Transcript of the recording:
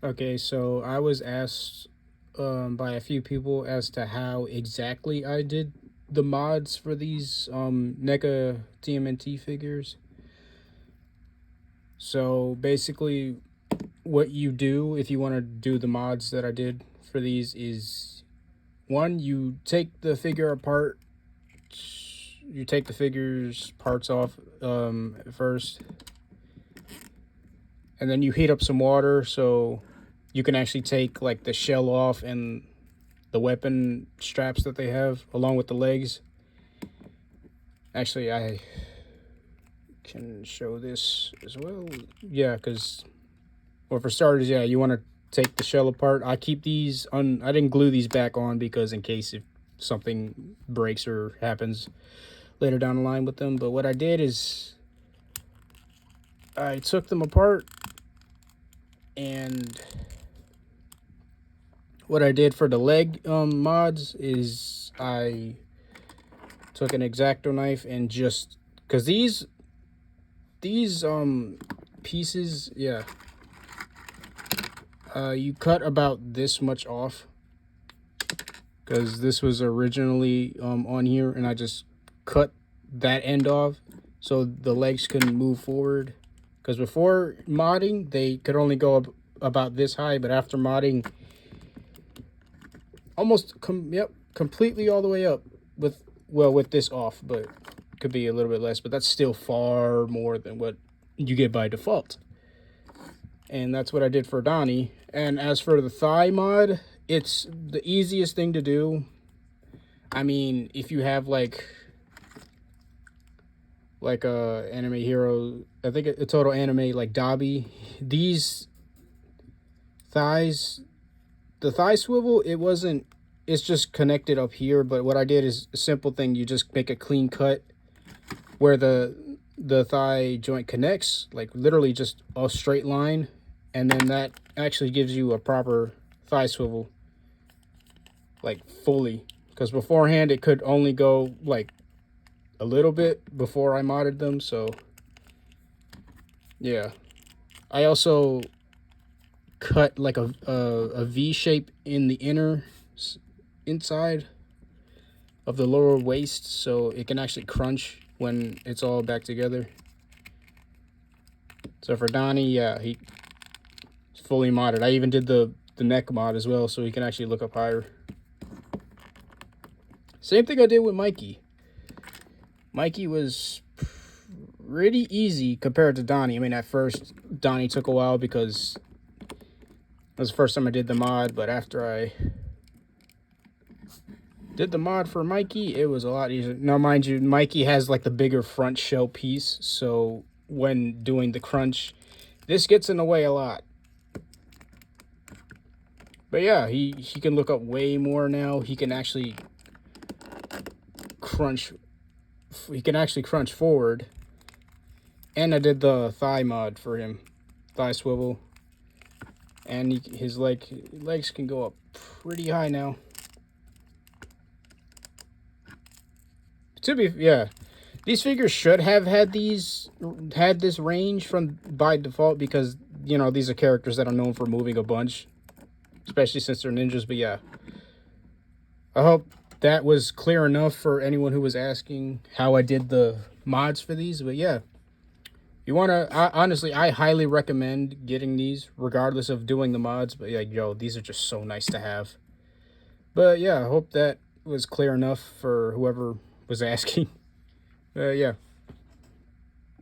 Okay, so I was asked by a few people as to how exactly I did the mods for these Neca TMNT figures. So basically, what you do if you want to do the mods that I did for these is one, you take the figure apart. You take the figure's parts off first, and then you heat up some water so you can actually take like the shell off and the weapon straps that they have along with the legs. Actually, I can show this as well. Yeah, because, well, for starters, yeah, you want to take the shell apart. I keep these on, I didn't glue these back on because in case if something breaks or happens later down the line with them. But what I did is I took them apart, and what I did for the leg mods is I took an X-Acto knife and just, because these pieces, yeah, you cut about this much off, because this was originally on here, and I just cut that end off so the legs couldn't move forward, because before modding they could only go up about this high, but after modding completely all the way up with, well, with this off, but could be a little bit less, but that's still far more than what you get by default. And that's what I did for Donnie. And as for the thigh mod, it's the easiest thing to do. I mean, if you have like a anime hero, I think a total anime like Dabi, these thighs, the thigh swivel, it's just connected up here. But what I did is a simple thing. You just make a clean cut where the thigh joint connects, like literally just a straight line, and then that actually gives you a proper thigh swivel, like fully. Because beforehand it could only go like a little bit before I modded them. So yeah, I also cut like a V shape in the inside of the lower waist so it can actually crunch when it's all back together. So for Donnie, yeah, he's fully modded. I even did the neck mod as well, so he can actually look up higher. Same thing I did with Mikey. Mikey was pretty easy compared to Donnie. I mean, at first, Donnie took a while because it was the first time I did the mod, but after I did the mod for Mikey, it was a lot easier. Now, mind you, Mikey has like the bigger front shell piece, so when doing the crunch, this gets in the way a lot. But yeah, he can look up way more now. He can actually crunch. He can actually crunch forward. And I did the thigh mod for him, thigh swivel, and his legs can go up pretty high now. Yeah, these figures should have had this range from by default, because you know these are characters that are known for moving a bunch, especially since they're ninjas. But yeah, I hope that was clear enough for anyone who was asking how I did the mods for these. But yeah, you want to, honestly, I highly recommend getting these regardless of doing the mods. But yeah, yo, these are just so nice to have. But yeah, I hope that was clear enough for whoever was asking. Yeah.